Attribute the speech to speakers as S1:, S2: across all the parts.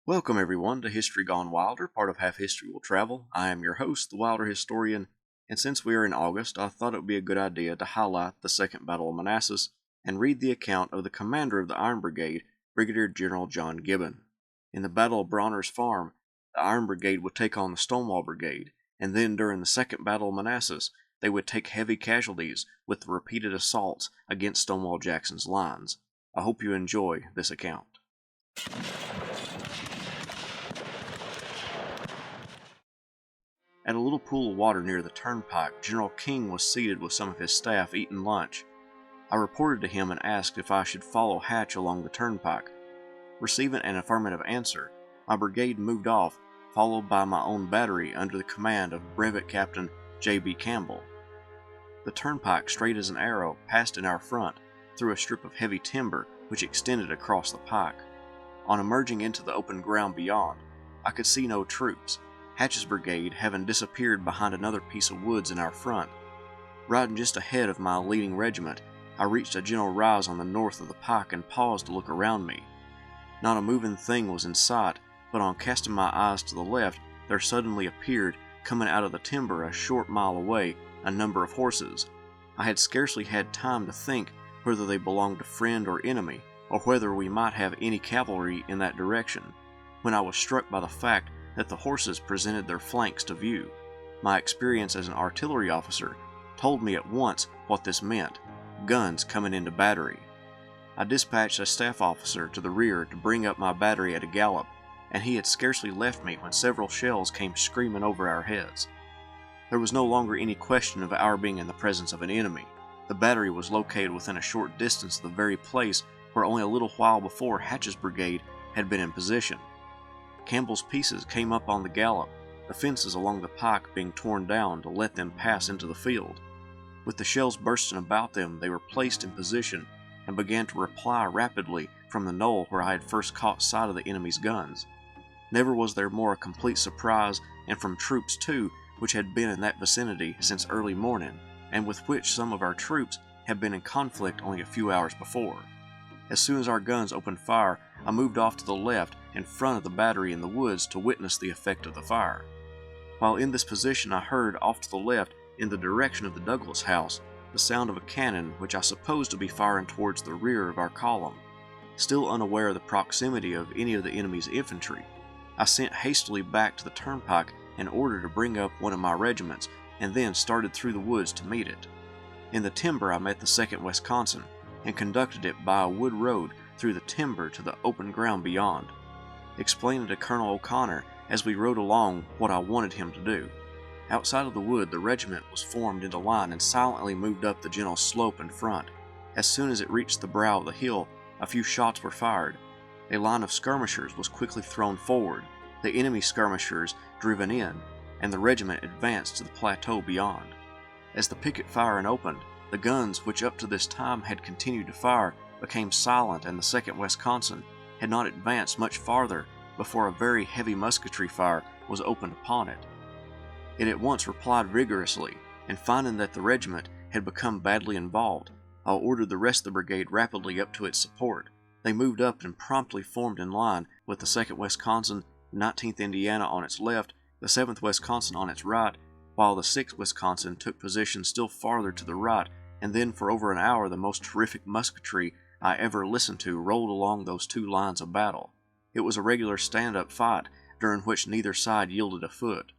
S1: Welcome everyone to History Gone Wilder, part of Half History Will Travel. I am your host, the Wilder Historian, and since we are in August, I thought it would be a good idea to highlight the Second Battle of Manassas and read the account of the commander of the Iron Brigade, Brigadier General John Gibbon. In the Battle of Bronner's Farm, the Iron Brigade would take on the Stonewall Brigade, and then during the Second Battle of Manassas, they would take heavy casualties with the repeated assaults against Stonewall Jackson's lines. I hope you enjoy this account. At a little pool of water near the turnpike, General King was seated with some of his staff eating lunch. I reported to him and asked if I should follow Hatch along the turnpike. Receiving an affirmative answer, my brigade moved off, followed by my own battery under the command of Brevet Captain J.B. Campbell. The turnpike, straight as an arrow, passed in our front through a strip of heavy timber which extended across the pike. On emerging into the open ground beyond, I could see no troops, Hatch's brigade having disappeared behind another piece of woods in our front. Riding just ahead of my leading regiment, I reached a gentle rise on the north of the pike and paused to look around me. Not a moving thing was in sight, but on casting my eyes to the left, there suddenly appeared, coming out of the timber a short mile away, a number of horses. I had scarcely had time to think whether they belonged to friend or enemy, or whether we might have any cavalry in that direction, when I was struck by the fact that the horses presented their flanks to view. My experience as an artillery officer told me at once what this meant: guns coming into battery. I dispatched a staff officer to the rear to bring up my battery at a gallop, and he had scarcely left me when several shells came screaming over our heads. There was no longer any question of our being in the presence of an enemy. The battery was located within a short distance of the very place where only a little while before Hatch's brigade had been in position. Campbell's pieces came up on the gallop, the fences along the pike being torn down to let them pass into the field. With the shells bursting about them, they were placed in position and began to reply rapidly from the knoll where I had first caught sight of the enemy's guns. Never was there more a complete surprise, and from troops too, which had been in that vicinity since early morning, and with which some of our troops had been in conflict only a few hours before. As soon as our guns opened fire, I moved off to the left in front of the battery in the woods to witness the effect of the fire. While in this position, I heard off to the left, in the direction of the Douglas house, the sound of a cannon which I supposed to be firing towards the rear of our column. Still unaware of the proximity of any of the enemy's infantry, I sent hastily back to the turnpike in order to bring up one of my regiments, and then started through the woods to meet it. In the timber I met the 2nd Wisconsin, and conducted it by a wood road through the timber to the open ground beyond, explaining to Colonel O'Connor as we rode along what I wanted him to do. Outside of the wood, the regiment was formed into line and silently moved up the gentle slope in front. As soon as it reached the brow of the hill, a few shots were fired. A line of skirmishers was quickly thrown forward, the enemy skirmishers driven in, and the regiment advanced to the plateau beyond. As the picket firing opened, the guns, which up to this time had continued to fire, became silent, and the 2nd Wisconsin had not advanced much farther before a very heavy musketry fire was opened upon it. It at once replied vigorously, and finding that the regiment had become badly involved, I ordered the rest of the brigade rapidly up to its support. They moved up and promptly formed in line with the 2nd Wisconsin, the 19th Indiana on its left, the 7th Wisconsin on its right, while the 6th Wisconsin took position still farther to the right, and then for over an hour the most terrific musketry I ever listened to rolled along those two lines of battle. It was a regular stand-up fight, during which neither side yielded a foot.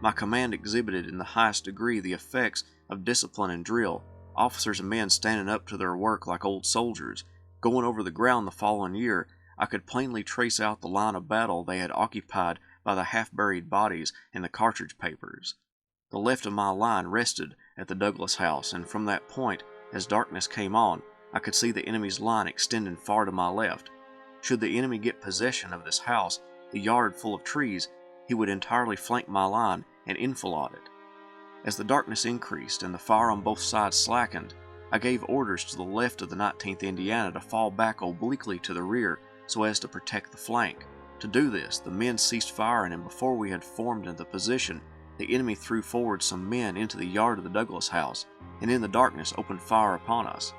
S1: My command exhibited in the highest degree the effects of discipline and drill, officers and men standing up to their work like old soldiers. Going over the ground the following year, I could plainly trace out the line of battle they had occupied by the half-buried bodies in the cartridge papers. The left of my line rested at the Douglas house, and from that point, as darkness came on, I could see the enemy's line extending far to my left. Should the enemy get possession of this house, the yard full of trees, he would entirely flank my line and enfilade it. As the darkness increased and the fire on both sides slackened, I gave orders to the left of the 19th Indiana to fall back obliquely to the rear so as to protect the flank. To do this, the men ceased firing, and before we had formed into position, the enemy threw forward some men into the yard of the Douglas house, and in the darkness opened fire upon us.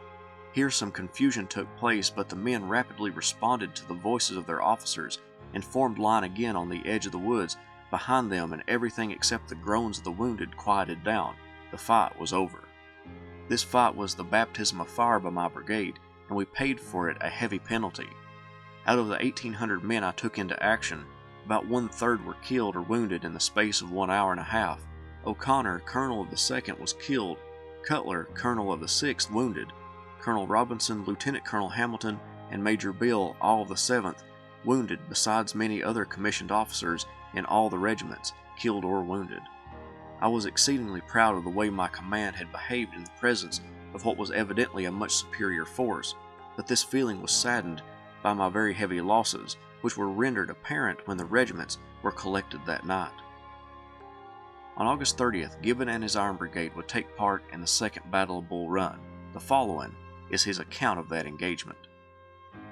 S1: Here some confusion took place, but the men rapidly responded to the voices of their officers and formed line again on the edge of the woods behind them, and everything except the groans of the wounded quieted down. The fight was over. This fight was the baptism of fire by my brigade, and we paid for it a heavy penalty. Out of the 1,800 men I took into action, about 1/3 were killed or wounded in the space of 1 hour and a half. O'Connor, colonel of the 2nd, was killed, Cutler, colonel of the 6th, wounded, Colonel Robinson, Lieutenant Colonel Hamilton, and Major Bill, all of the 7th, wounded, besides many other commissioned officers in all the regiments, killed or wounded. I was exceedingly proud of the way my command had behaved in the presence of what was evidently a much superior force, but this feeling was saddened by my very heavy losses, which were rendered apparent when the regiments were collected that night. On August 30th, Gibbon and his Iron Brigade would take part in the Second Battle of Bull Run. The following is his account of that engagement.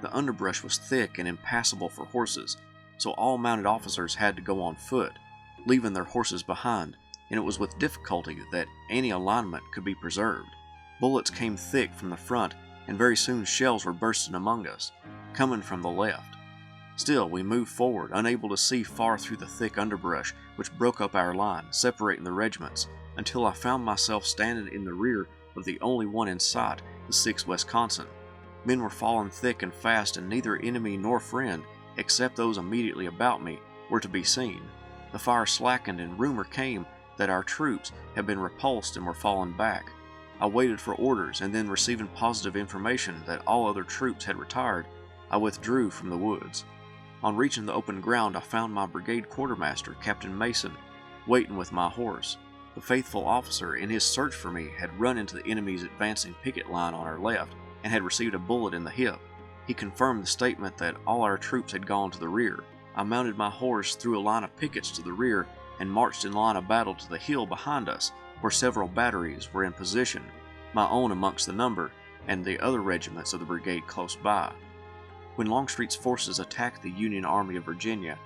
S1: The underbrush was thick and impassable for horses, so all mounted officers had to go on foot, leaving their horses behind, and it was with difficulty that any alignment could be preserved. Bullets came thick from the front, and very soon shells were bursting among us, coming from the left. Still, we moved forward, unable to see far through the thick underbrush which broke up our line, separating the regiments, until I found myself standing in the rear of the only one in sight, the 6th Wisconsin. Men were falling thick and fast, and neither enemy nor friend, except those immediately about me, were to be seen. The fire slackened, and rumor came that our troops had been repulsed and were falling back. I waited for orders, and then receiving positive information that all other troops had retired, I withdrew from the woods. On reaching the open ground, I found my brigade quartermaster, Captain Mason, waiting with my horse. The faithful officer, in his search for me, had run into the enemy's advancing picket line on our left and had received a bullet in the hip. He confirmed the statement that all our troops had gone to the rear. I mounted my horse through a line of pickets to the rear and marched in line of battle to the hill behind us, where several batteries were in position, my own amongst the number, and the other regiments of the brigade close by. When Longstreet's forces attacked the Union Army of Virginia,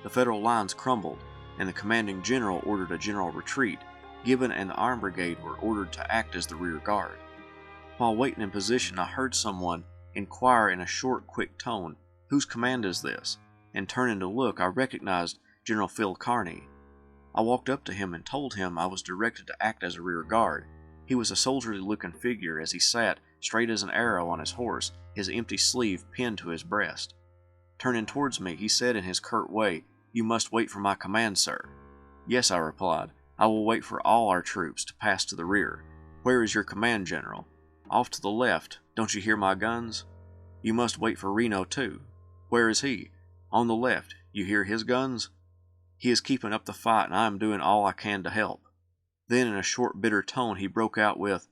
S1: the Federal lines crumbled, and the commanding general ordered a general retreat. Gibbon and the Iron Brigade were ordered to act as the rear guard. While waiting in position, I heard someone inquire in a short, quick tone, "Whose command is this?" And turning to look, I recognized General Phil Kearny. I walked up to him and told him I was directed to act as a rear guard. He was a soldierly-looking figure as he sat, straight as an arrow, on his horse, his empty sleeve pinned to his breast. Turning towards me, he said in his curt way, "You must wait for my command, sir." "Yes," I replied. "I will wait for all our troops to pass to the rear. Where is your command, General?" "Off to the left. Don't you hear my guns?" "You must wait for Reno, too." "Where is he?" "On the left. You hear his guns?" "He is keeping up the fight, and I am doing all I can to help." Then, in a short, bitter tone, he broke out with,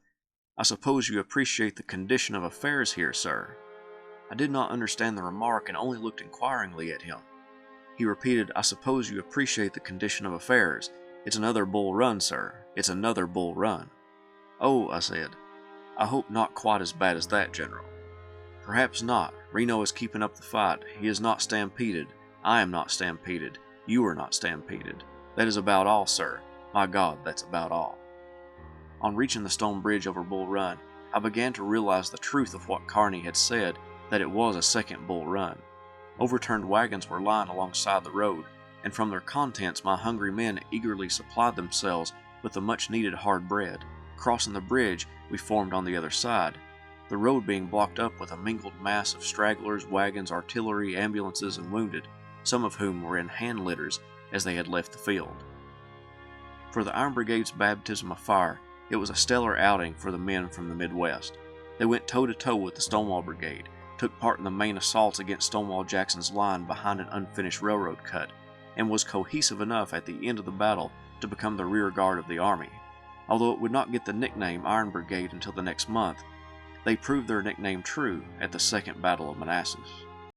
S1: "I suppose you appreciate the condition of affairs here, sir." I did not understand the remark and only looked inquiringly at him. He repeated, "I suppose you appreciate the condition of affairs. It's another Bull Run, sir. It's another Bull Run." "Oh," I said, "I hope not quite as bad as that, General." "Perhaps not. Reno is keeping up the fight. He is not stampeded. I am not stampeded. You are not stampeded. That is about all, sir. My God, that's about all." On reaching the stone bridge over Bull Run, I began to realize the truth of what Kearny had said, that it was a second Bull Run. Overturned wagons were lying alongside the road, and from their contents my hungry men eagerly supplied themselves with the much-needed hard bread. Crossing the bridge, we formed on the other side, the road being blocked up with a mingled mass of stragglers, wagons, artillery, ambulances, and wounded, some of whom were in hand litters as they had left the field. For the Iron Brigade's baptism of fire, it was a stellar outing for the men from the Midwest. They went toe-to-toe with the Stonewall Brigade, took part in the main assaults against Stonewall Jackson's line behind an unfinished railroad cut, and was cohesive enough at the end of the battle to become the rear guard of the Army. Although it would not get the nickname Iron Brigade until the next month, they proved their nickname true at the Second Battle of Manassas.